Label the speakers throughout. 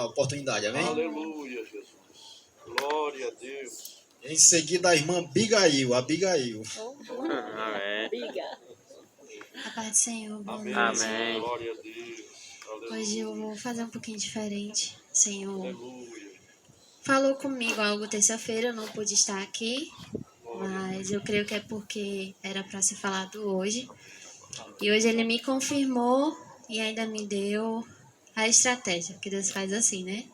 Speaker 1: oportunidade, amém?
Speaker 2: Aleluia, Jesus. Glória a Deus.
Speaker 1: Em seguida, a irmã Abigail.
Speaker 3: Amém.
Speaker 4: A paz do Senhor, boa
Speaker 2: Amém.
Speaker 4: noite.
Speaker 3: Amém.
Speaker 2: Glória a Deus. Aleluia.
Speaker 4: Hoje eu vou fazer um pouquinho diferente. O Senhor
Speaker 2: Aleluia.
Speaker 4: falou comigo algo terça-feira, eu não pude estar aqui, mas eu creio que é porque era para ser falado hoje. E hoje ele me confirmou e ainda me deu a estratégia, que Deus faz assim, né?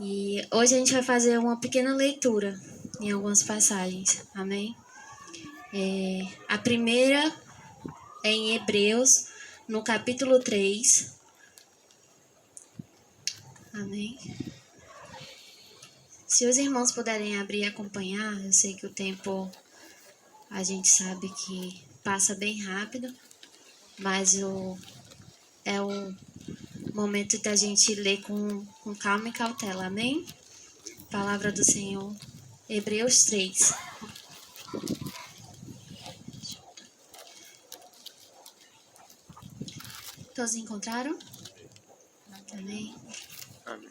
Speaker 4: E hoje a gente vai fazer uma pequena leitura em algumas passagens, amém? A primeira é em Hebreus, no capítulo 3. Amém? Se os irmãos puderem abrir e acompanhar, eu sei que o tempo a gente sabe que passa bem rápido, mas é o momento da gente ler com calma e cautela, amém? Palavra do Senhor, Hebreus 3. Todos encontraram? Amém?
Speaker 3: Amém.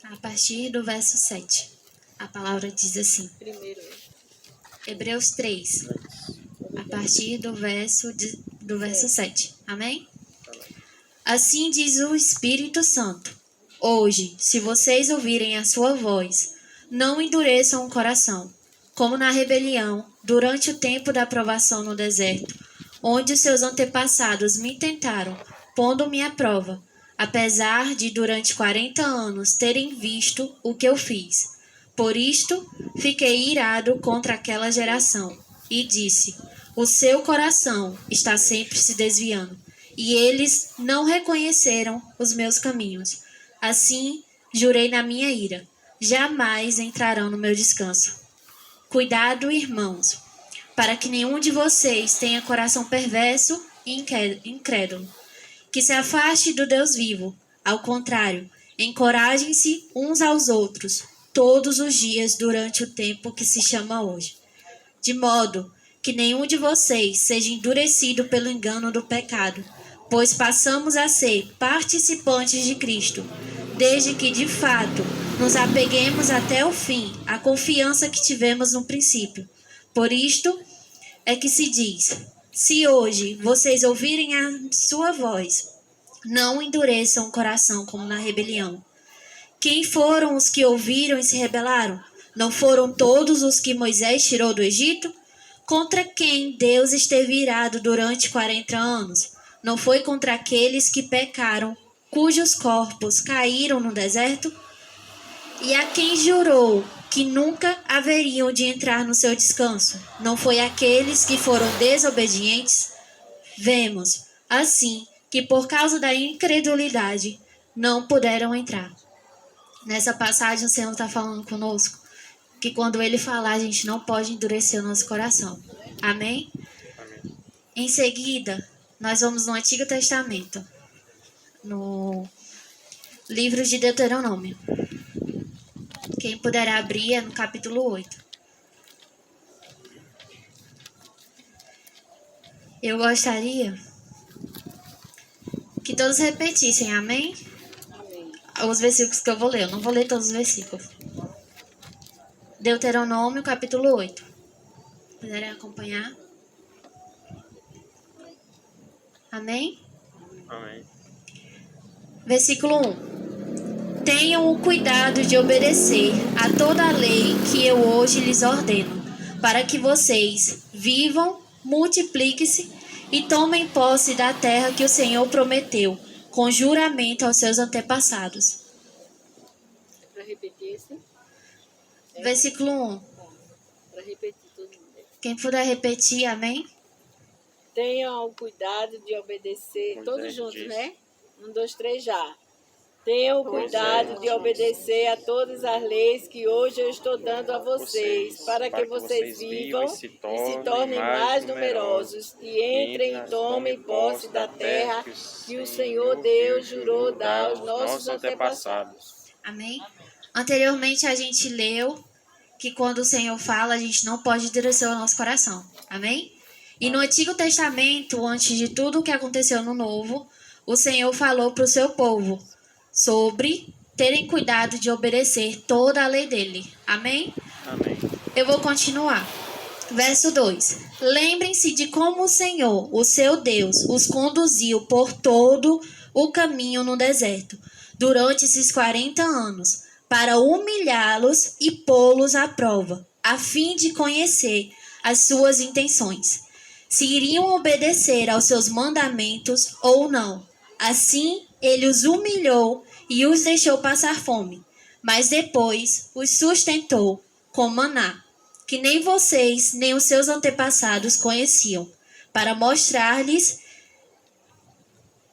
Speaker 4: A partir do verso 7, a palavra diz assim. Hebreus 3, a partir do verso 7. Amém? Assim diz o Espírito Santo. Hoje, se vocês ouvirem a sua voz, não endureçam o coração, como na rebelião, durante o tempo da provação no deserto, onde os seus antepassados me tentaram, pondo-me à prova, apesar de durante 40 anos terem visto o que eu fiz. Por isto, fiquei irado contra aquela geração, e disse: o seu coração está sempre se desviando, e eles não reconheceram os meus caminhos. Assim, jurei na minha ira: jamais entrarão no meu descanso. Cuidado, irmãos, para que nenhum de vocês tenha coração perverso e incrédulo, que se afaste do Deus vivo. Ao contrário, encorajem-se uns aos outros, todos os dias durante o tempo que se chama hoje, de modo que nenhum de vocês seja endurecido pelo engano do pecado, pois passamos a ser participantes de Cristo, desde que, de fato, nos apeguemos até o fim à confiança que tivemos no princípio. Por isto é que se diz: se hoje vocês ouvirem a sua voz, não endureçam o coração como na rebelião. Quem foram os que ouviram e se rebelaram? Não foram todos os que Moisés tirou do Egito? Contra quem Deus esteve irado durante 40 anos? Não foi contra aqueles que pecaram, cujos corpos caíram no deserto? E a quem jurou que nunca haveriam de entrar no seu descanso? Não foi aqueles que foram desobedientes? Vemos, assim, que por causa da incredulidade não puderam entrar. Nessa passagem o Senhor está falando conosco que quando Ele falar a gente não pode endurecer o nosso coração. Amém?
Speaker 3: Amém.
Speaker 4: Em seguida, nós vamos no Antigo Testamento, no livro de Deuteronômio. Quem puder abrir é no capítulo 8. Eu gostaria que todos repetissem, amém? Os versículos que eu vou ler. Eu não vou ler todos os versículos. Deuteronômio, capítulo 8. Puderem acompanhar? Amém?
Speaker 3: Amém.
Speaker 4: Versículo 1. Tenham o cuidado de obedecer a toda a lei que eu hoje lhes ordeno, para que vocês vivam, multipliquem-se e tomem posse da terra que o Senhor prometeu, com juramento aos seus antepassados.
Speaker 5: Para repetir esse?
Speaker 4: Versículo 1.
Speaker 5: Para repetir todo mundo.
Speaker 4: Quem puder repetir, amém?
Speaker 5: Tenham o cuidado de obedecer,
Speaker 3: Moisés
Speaker 5: todos juntos,
Speaker 3: disse.
Speaker 5: né? 1, 2, 3, já. Tenham o cuidado de obedecer a todas as leis que hoje eu estou dando a vocês, para que vocês vivam e se tornem mais numerosos e entrem e tomem posse da terra que o Senhor Deus jurou dar aos nossos antepassados.
Speaker 4: Amém? Anteriormente a gente leu que quando o Senhor fala, a gente não pode endurecer o nosso coração. Amém? E no Antigo Testamento, antes de tudo o que aconteceu no Novo, o Senhor falou para o seu povo sobre terem cuidado de obedecer toda a lei dele. Amém?
Speaker 3: Amém.
Speaker 4: Eu vou continuar. Verso 2. Lembrem-se de como o Senhor, o seu Deus, os conduziu por todo o caminho no deserto, durante esses 40 anos, para humilhá-los e pô-los à prova, a fim de conhecer as suas intenções, se iriam obedecer aos seus mandamentos ou não. Assim, ele os humilhou e os deixou passar fome, mas depois os sustentou com maná, que nem vocês nem os seus antepassados conheciam, para mostrar-lhes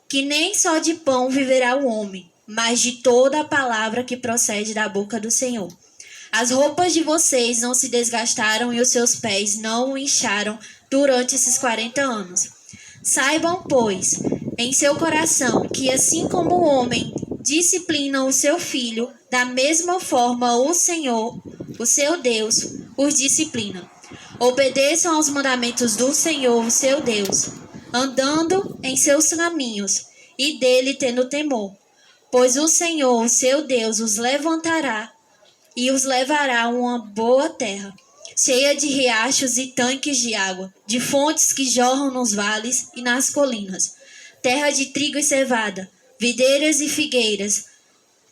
Speaker 4: que nem só de pão viverá o homem, mas de toda a palavra que procede da boca do Senhor. As roupas de vocês não se desgastaram e os seus pés não o incharam durante esses 40 anos. Saibam, pois, em seu coração, que assim como o homem disciplina o seu filho, da mesma forma o Senhor, o seu Deus, os disciplina. Obedeçam aos mandamentos do Senhor, o seu Deus, andando em seus caminhos, e dele tendo temor. Pois o Senhor, o seu Deus, os levantará e os levará a uma boa terra, cheia de riachos e tanques de água, de fontes que jorram nos vales e nas colinas, terra de trigo e cevada, videiras e figueiras,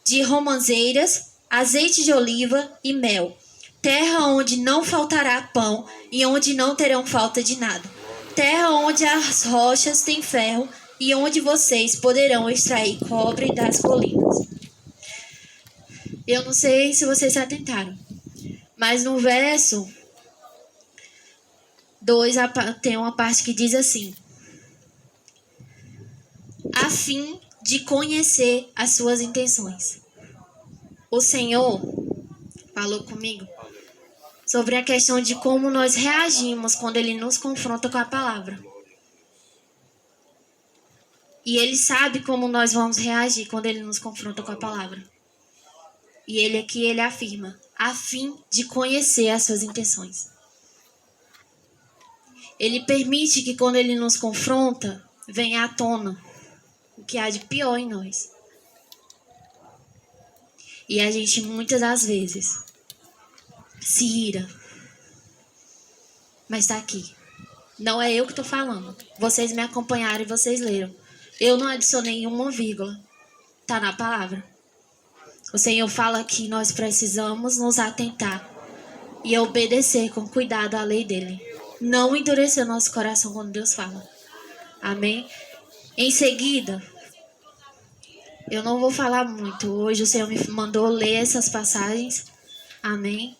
Speaker 4: de romãzeiras, azeite de oliva e mel, terra onde não faltará pão e onde não terão falta de nada, terra onde as rochas têm ferro e onde vocês poderão extrair cobre das colinas. Eu não sei se vocês se atentaram, mas no verso 2 tem uma parte que diz assim: a fim de conhecer as suas intenções. O Senhor falou comigo sobre a questão de como nós reagimos quando Ele nos confronta com a palavra. E Ele sabe como nós vamos reagir quando Ele nos confronta com a palavra. E Ele afirma, a fim de conhecer as suas intenções. Ele permite que quando Ele nos confronta, venha à tona o que há de pior em nós. E a gente, muitas das vezes, se ira. Mas está aqui. Não é eu que estou falando. Vocês me acompanharam e vocês leram. Eu não adicionei uma vírgula. Está na palavra. O Senhor fala que nós precisamos nos atentar e obedecer com cuidado à lei dele. Não endurecer nosso coração quando Deus fala. Amém? Em seguida, eu não vou falar muito. Hoje o Senhor me mandou ler essas passagens. Amém?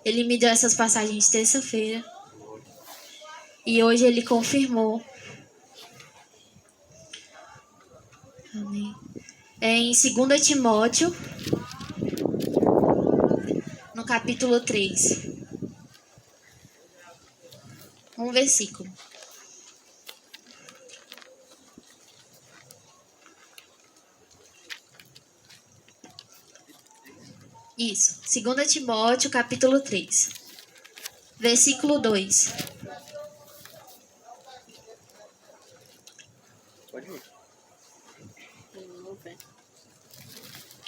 Speaker 4: Ele me deu essas passagens terça-feira. E hoje Ele confirmou. Amém? É em 2 Timóteo, no capítulo 3. Um versículo. Isso. 2 Timóteo, capítulo 3. Versículo 2.
Speaker 3: Pode ir.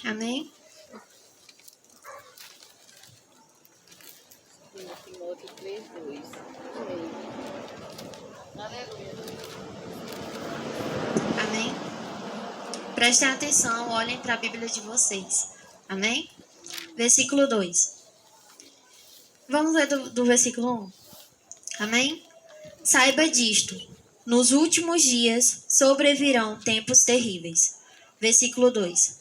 Speaker 4: Amém?
Speaker 5: Timóteo 3, 2.
Speaker 4: Amém? Prestem atenção, olhem para a Bíblia de vocês. Amém? Versículo 2. Vamos ler do versículo 1. Amém? Saiba disto. Nos últimos dias sobrevirão tempos terríveis. Versículo 2.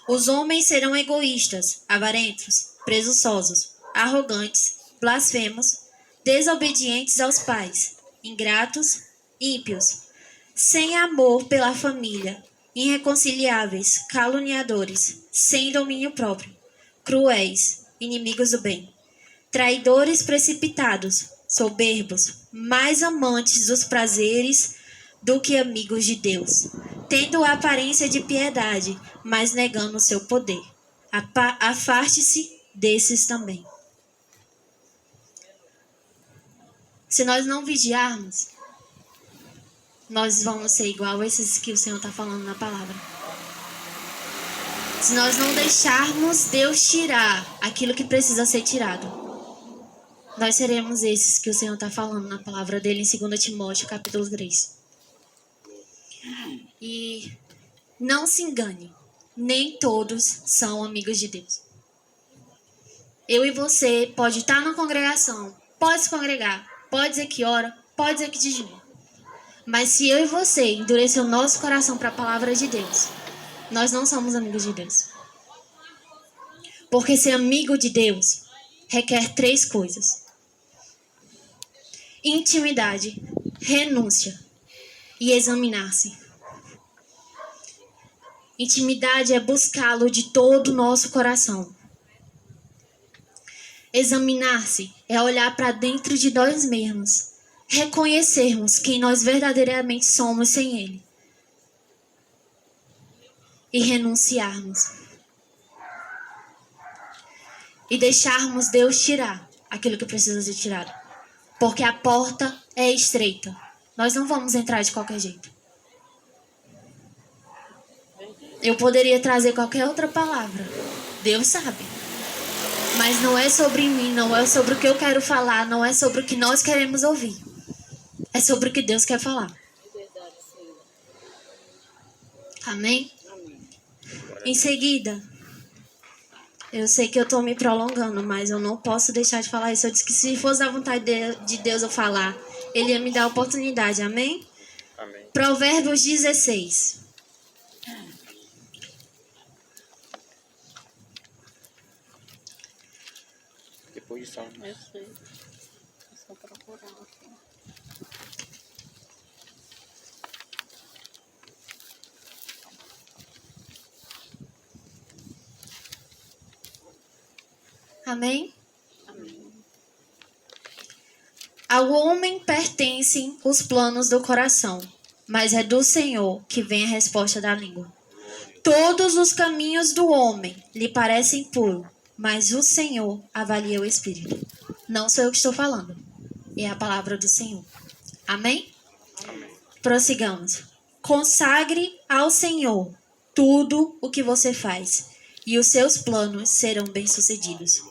Speaker 4: Os homens serão egoístas, avarentos, presunçosos, arrogantes, blasfemos, desobedientes aos pais, ingratos, ímpios, sem amor pela família, irreconciliáveis, caluniadores, sem domínio próprio, cruéis, inimigos do bem, traidores precipitados, soberbos, mais amantes dos prazeres do que amigos de Deus, tendo a aparência de piedade, mas negando o seu poder. Afaste-se desses também. Se nós não vigiarmos, nós vamos ser igual a esses que o Senhor está falando na palavra. Se nós não deixarmos Deus tirar aquilo que precisa ser tirado, nós seremos esses que o Senhor está falando na palavra dele em 2 Timóteo, capítulo 3. E não se engane, nem todos são amigos de Deus. Eu e você pode estar na congregação, pode se congregar, pode dizer que ora, pode dizer que jejuma. Mas se eu e você endurecer o nosso coração para a palavra de Deus, nós não somos amigos de Deus. Porque ser amigo de Deus requer 3 coisas: intimidade, renúncia e examinar-se. Intimidade é buscá-lo de todo o nosso coração. Examinar-se é olhar para dentro de nós mesmos, reconhecermos quem nós verdadeiramente somos sem Ele e renunciarmos. E deixarmos Deus tirar aquilo que precisa ser tirado. Porque a porta é estreita. Nós não vamos entrar de qualquer jeito. Eu poderia trazer qualquer outra palavra. Deus sabe. Mas não é sobre mim, não é sobre o que eu quero falar, não é sobre o que nós queremos ouvir. É sobre o que Deus quer falar. Amém? Em seguida, eu sei que eu estou me prolongando, mas eu não posso deixar de falar isso. Eu disse que se fosse da vontade de Deus eu falar, Ele ia me dar a oportunidade. Amém?
Speaker 3: Amém.
Speaker 4: Provérbios 16.
Speaker 3: Depois de Salmos.
Speaker 5: Eu sei. É só procurar aqui.
Speaker 4: Amém? Ao homem pertencem os planos do coração, mas é do Senhor que vem a resposta da língua. Todos os caminhos do homem lhe parecem puros, mas o Senhor avalia o espírito. Não sou eu que estou falando, é a palavra do Senhor. Amém? Prossigamos. Consagre ao Senhor tudo o que você faz, e os seus planos serão bem-sucedidos.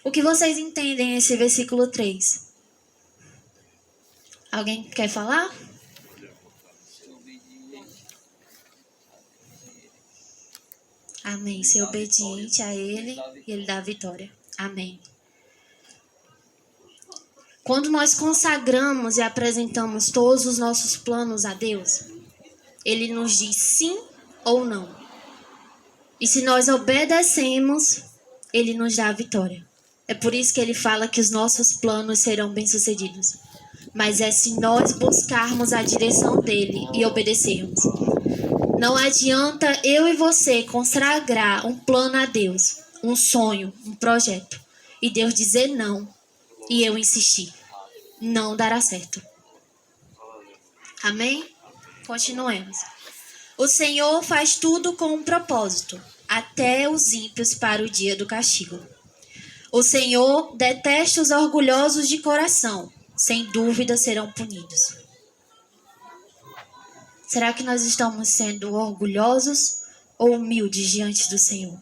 Speaker 4: O que vocês entendem nesse versículo 3? Alguém quer falar? Amém. Ser obediente a Ele e Ele dá a vitória. Amém. Quando nós consagramos e apresentamos todos os nossos planos a Deus, Ele nos diz sim ou não. E se nós obedecemos, Ele nos dá a vitória. É por isso que Ele fala que os nossos planos serão bem-sucedidos. Mas é se nós buscarmos a direção dEle e obedecermos. Não adianta eu e você consagrar um plano a Deus, um sonho, um projeto, e Deus dizer não, e eu insistir. Não dará certo. Amém? Continuemos. O Senhor faz tudo com um propósito, até os ímpios para o dia do castigo. O Senhor detesta os orgulhosos de coração, sem dúvida serão punidos. Será que nós estamos sendo orgulhosos ou humildes diante do Senhor?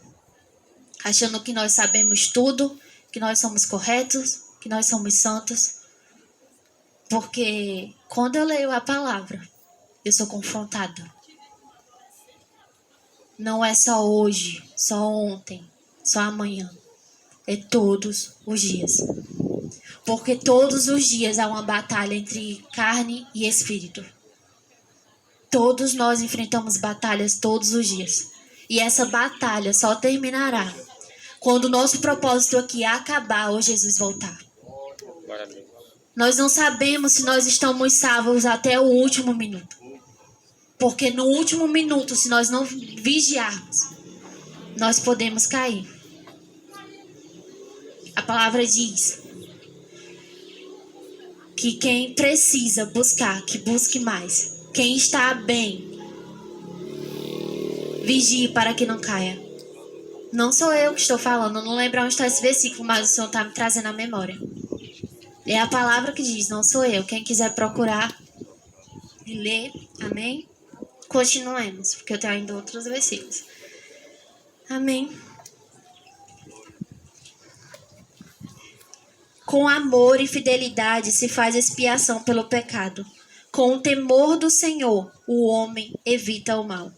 Speaker 4: Achando que nós sabemos tudo, que nós somos corretos, que nós somos santos? Porque quando eu leio a palavra, eu sou confrontada. Não é só hoje, só ontem, só amanhã. É todos os dias. Porque todos os dias há uma batalha entre carne e espírito. Todos nós enfrentamos batalhas todos os dias. E essa batalha só terminará quando o nosso propósito aqui acabar ou Jesus voltar. Nós não sabemos se nós estamos salvos até o último minuto. Porque no último minuto, se nós não vigiarmos, nós podemos cair. A palavra diz que quem precisa buscar, que busque mais. Quem está bem, vigie para que não caia. Não sou eu que estou falando, eu não lembro onde está esse versículo, mas o Senhor está me trazendo à memória. É a palavra que diz, não sou eu. Quem quiser procurar, e ler. Amém? Continuemos, porque eu tenho ainda outros versículos. Amém. Com amor e fidelidade se faz expiação pelo pecado. Com o temor do Senhor, o homem evita o mal.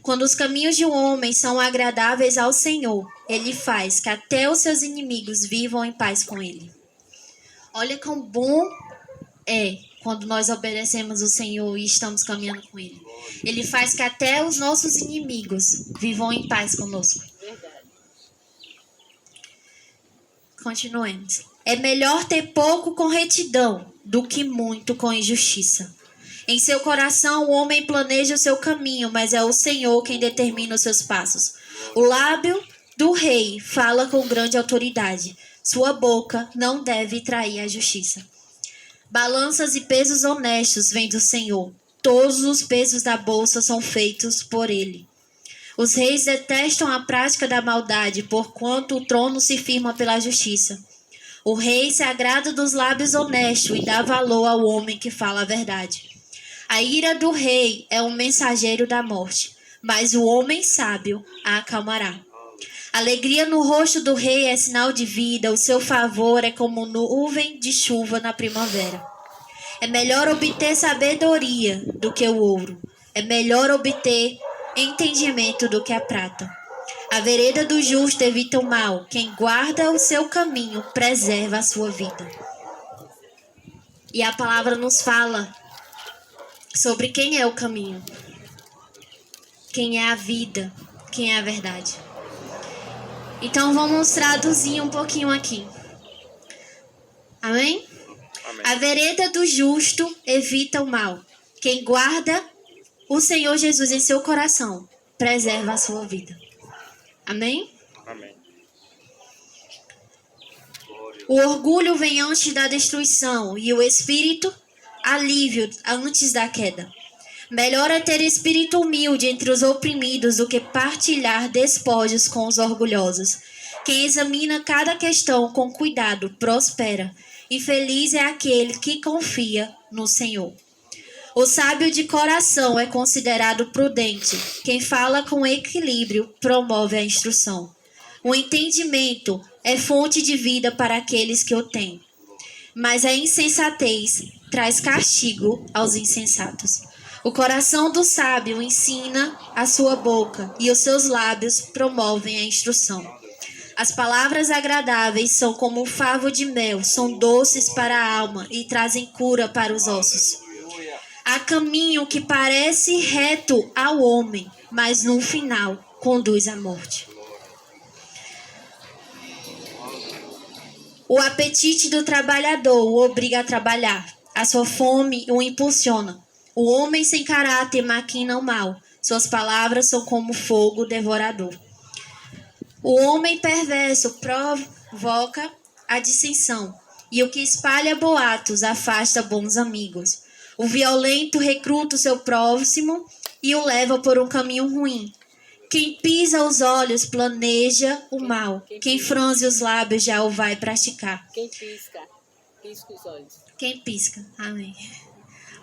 Speaker 4: Quando os caminhos de um homem são agradáveis ao Senhor, ele faz que até os seus inimigos vivam em paz com ele. Olha quão bom é quando nós obedecemos o Senhor e estamos caminhando com ele. Ele faz que até os nossos inimigos vivam em paz conosco.
Speaker 5: Verdade.
Speaker 4: Continuemos. É melhor ter pouco com retidão do que muito com injustiça. Em seu coração o homem planeja o seu caminho, mas é o Senhor quem determina os seus passos. O lábio do rei fala com grande autoridade. Sua boca não deve trair a justiça. Balanças e pesos honestos vêm do Senhor. Todos os pesos da bolsa são feitos por ele. Os reis detestam a prática da maldade, porquanto o trono se firma pela justiça. O rei se agrada dos lábios honestos e dá valor ao homem que fala a verdade. A ira do rei é um mensageiro da morte, mas o homem sábio a acalmará. Alegria no rosto do rei é sinal de vida, o seu favor é como nuvem de chuva na primavera. É melhor obter sabedoria do que o ouro, é melhor obter entendimento do que a prata. A vereda do justo evita o mal, quem guarda o seu caminho preserva a sua vida. E a palavra nos fala sobre quem é o caminho, quem é a vida, quem é a verdade. Então vamos traduzir um pouquinho aqui. Amém?
Speaker 3: Amém.
Speaker 4: A vereda do justo evita o mal. Quem guarda o Senhor Jesus em seu coração preserva a sua vida. Amém?
Speaker 3: Amém.
Speaker 4: O orgulho vem antes da destruição e o espírito alívio antes da queda. Melhor é ter espírito humilde entre os oprimidos do que partilhar despojos com os orgulhosos. Quem examina cada questão com cuidado prospera, e feliz é aquele que confia no Senhor. O sábio de coração é considerado prudente. Quem fala com equilíbrio promove a instrução. O entendimento é fonte de vida para aqueles que o têm. Mas a insensatez traz castigo aos insensatos. O coração do sábio ensina a sua boca, e os seus lábios promovem a instrução. As palavras agradáveis são como um favo de mel, são doces para a alma e trazem cura para os ossos. Há caminho que parece reto ao homem, mas no final conduz à morte. O apetite do trabalhador o obriga a trabalhar. A sua fome o impulsiona. O homem sem caráter maquina o mal. Suas palavras são como fogo devorador. O homem perverso provoca a dissensão, e o que espalha boatos afasta bons amigos. O violento recruta o seu próximo e o leva por um caminho ruim. Quem pisa os olhos planeja o mal. Quem franze os lábios já o vai praticar.
Speaker 5: Quem pisca os olhos.
Speaker 4: Quem pisca. Amém.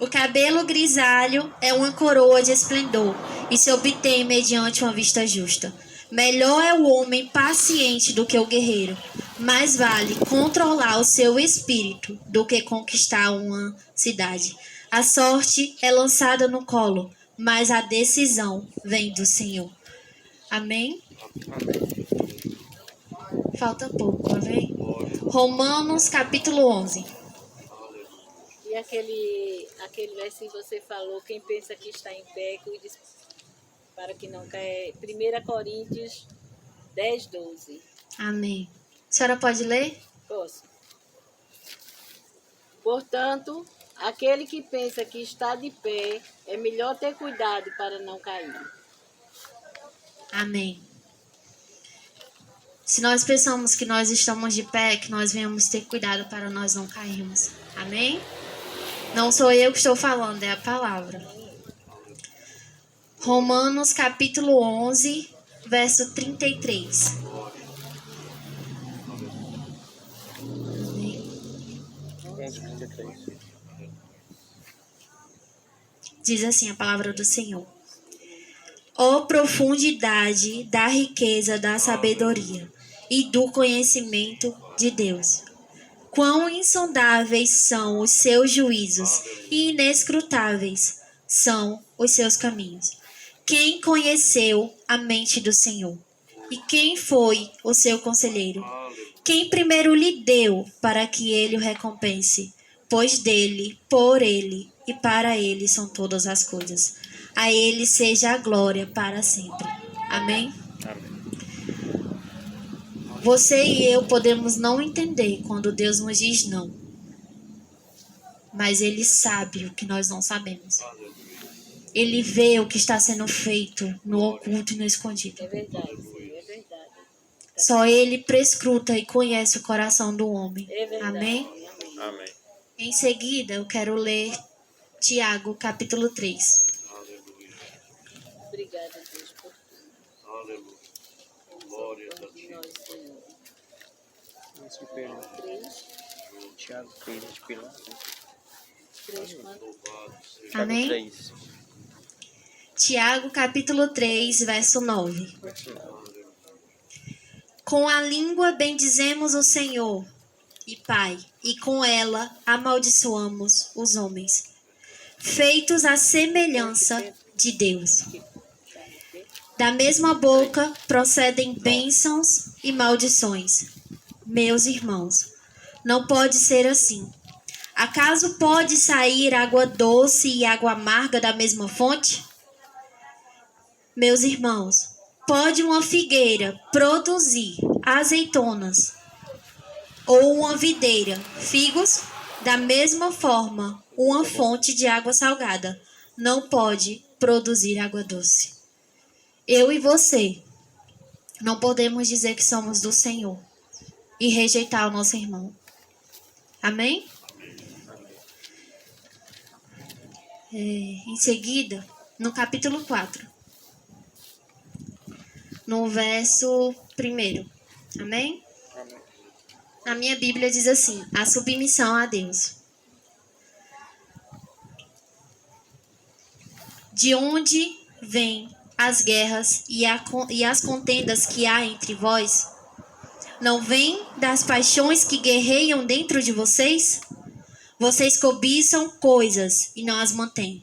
Speaker 4: O cabelo grisalho é uma coroa de esplendor e se obtém mediante uma vista justa. Melhor é o homem paciente do que o guerreiro. Mais vale controlar o seu espírito do que conquistar uma cidade. A sorte é lançada no colo, mas a decisão vem do Senhor. Amém? Falta pouco, amém? Romanos capítulo 11.
Speaker 5: E aquele versículo que você falou, quem pensa que está em pé, cuide para que não caia. 1 Coríntios 10, 12.
Speaker 4: Amém. A senhora pode ler?
Speaker 5: Posso. Portanto, aquele que pensa que está de pé, é melhor ter cuidado para não cair.
Speaker 4: Amém. Se nós pensamos que nós estamos de pé, que nós venhamos ter cuidado para nós não cairmos. Amém? Não sou eu que estou falando, é a palavra. Romanos capítulo 11, verso 33. Amém.
Speaker 3: 11:33.
Speaker 4: Diz assim a palavra do Senhor. Ó profundidade da riqueza da sabedoria e do conhecimento de Deus. Quão insondáveis são os seus juízos e inescrutáveis são os seus caminhos. Quem conheceu a mente do Senhor? E quem foi o seu conselheiro? Quem primeiro lhe deu para que ele o recompense? Pois dele, por ele e para ele são todas as coisas. A ele seja a glória para sempre. Amém?
Speaker 3: Amém.
Speaker 4: Você e eu podemos não entender quando Deus nos diz não. Mas Ele sabe o que nós não sabemos. Ele vê o que está sendo feito no oculto e no escondido.
Speaker 5: É verdade, Senhor, é verdade.
Speaker 4: Só Ele prescruta e conhece o coração do homem.
Speaker 5: É verdade.
Speaker 4: Amém?
Speaker 3: Amém.
Speaker 4: Em seguida, eu quero ler Tiago, capítulo 3.
Speaker 2: Aleluia.
Speaker 5: Obrigada, Deus, por tudo.
Speaker 2: Aleluia. Glória a
Speaker 5: De
Speaker 2: ti.
Speaker 5: nós, Senhor.
Speaker 3: Vamos se perder.
Speaker 5: 3,
Speaker 3: Tiago 3, de pilar.
Speaker 5: 3, 4.
Speaker 2: Louvado seja.
Speaker 3: Tiago
Speaker 4: Amém?
Speaker 3: 3.
Speaker 4: Tiago, capítulo 3, verso 9. Com a língua bendizemos o Senhor e Pai, e com ela amaldiçoamos os homens, feitos à semelhança de Deus. Da mesma boca procedem bênçãos e maldições. Meus irmãos, não pode ser assim. Acaso pode sair água doce e água amarga da mesma fonte? Meus irmãos, pode uma figueira produzir azeitonas ou uma videira figos? Da mesma forma, uma fonte de água salgada não pode produzir água doce. Eu e você não podemos dizer que somos do Senhor e rejeitar o nosso irmão. Amém? Em seguida, no capítulo 4, no verso 1. Amém?
Speaker 3: Amém.
Speaker 4: Na minha Bíblia diz assim: a submissão a Deus. De onde vêm as guerras e as contendas que há entre vós? Não vêm das paixões que guerreiam dentro de vocês? Vocês cobiçam coisas e não as mantêm.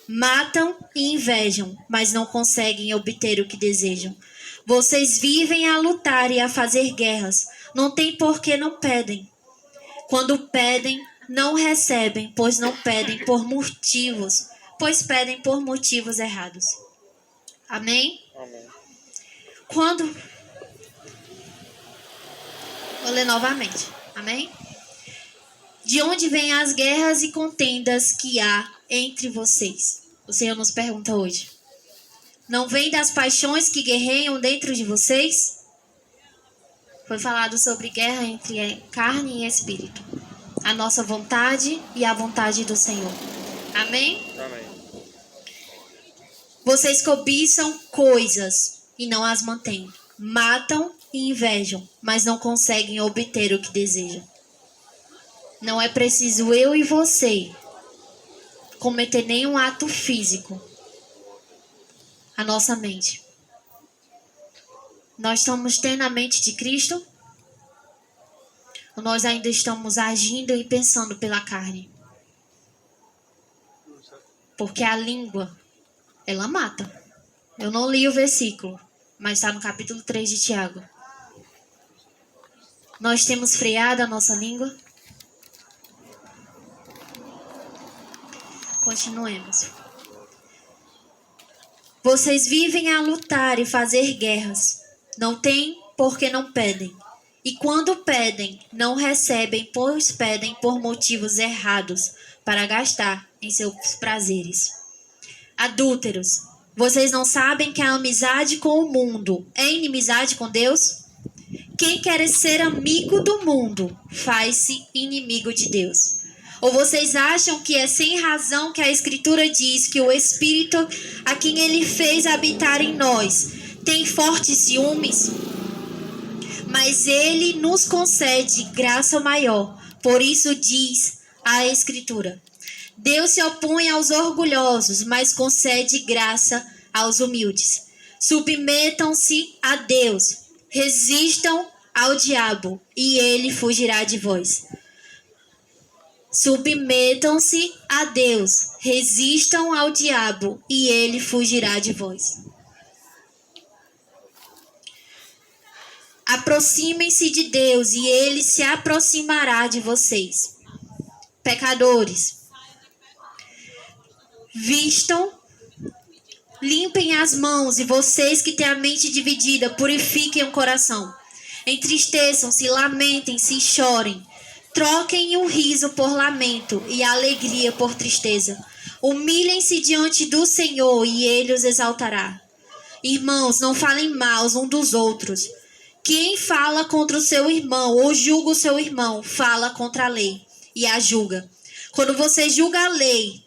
Speaker 4: Matam e invejam, mas não conseguem obter o que desejam. Vocês vivem a lutar e a fazer guerras. Não tem por que não pedem. Quando pedem, não recebem, pois não pedem por motivos, pois pedem por motivos errados. Amém?
Speaker 3: Amém.
Speaker 4: Vou ler novamente. Amém? De onde vêm as guerras e contendas que há entre vocês? O Senhor nos pergunta hoje. Não vem das paixões que guerreiam dentro de vocês? Foi falado sobre guerra entre carne e espírito. A nossa vontade e a vontade do Senhor. Amém?
Speaker 3: Amém.
Speaker 4: Vocês cobiçam coisas e não as mantêm. Matam e invejam, mas não conseguem obter o que desejam. Não é preciso eu e você cometer nenhum ato físico. A nossa mente. Nós estamos tendo a mente de Cristo? Ou nós ainda estamos agindo e pensando pela carne? Porque a língua, ela mata. Eu não li o versículo, mas está no capítulo 3 de Tiago. Nós temos freado a nossa língua? Continuemos. Vocês vivem a lutar e fazer guerras. Não têm porque não pedem. E quando pedem, não recebem, pois pedem por motivos errados, para gastar em seus prazeres. Adúlteros, vocês não sabem que a amizade com o mundo é inimizade com Deus? Quem quer ser amigo do mundo, faz-se inimigo de Deus. Ou vocês acham que é sem razão que a Escritura diz que o Espírito a quem Ele fez habitar em nós tem fortes ciúmes? Mas Ele nos concede graça maior. Por isso diz a Escritura: Deus se opõe aos orgulhosos, mas concede graça aos humildes. Submetam-se a Deus, resistam ao diabo, e ele fugirá de vós. Submetam-se a Deus, resistam ao diabo, e ele fugirá de vós. Aproximem-se de Deus, e ele se aproximará de vocês. Pecadores, vistam, limpem as mãos, e vocês que têm a mente dividida, purifiquem o coração. Entristeçam-se, lamentem-se e chorem. Troquem o riso por lamento e a alegria por tristeza. Humilhem-se diante do Senhor e ele os exaltará. Irmãos, não falem mal uns dos outros. Quem fala contra o seu irmão ou julga o seu irmão, fala contra a lei e a julga. Quando você julga a lei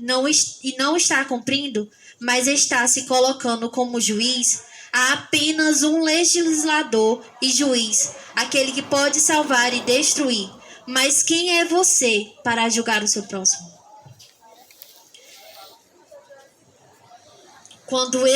Speaker 4: e não está cumprindo, mas está se colocando como juiz, há apenas um legislador e juiz, aquele que pode salvar e destruir. Mas quem é você para julgar o seu próximo? Quando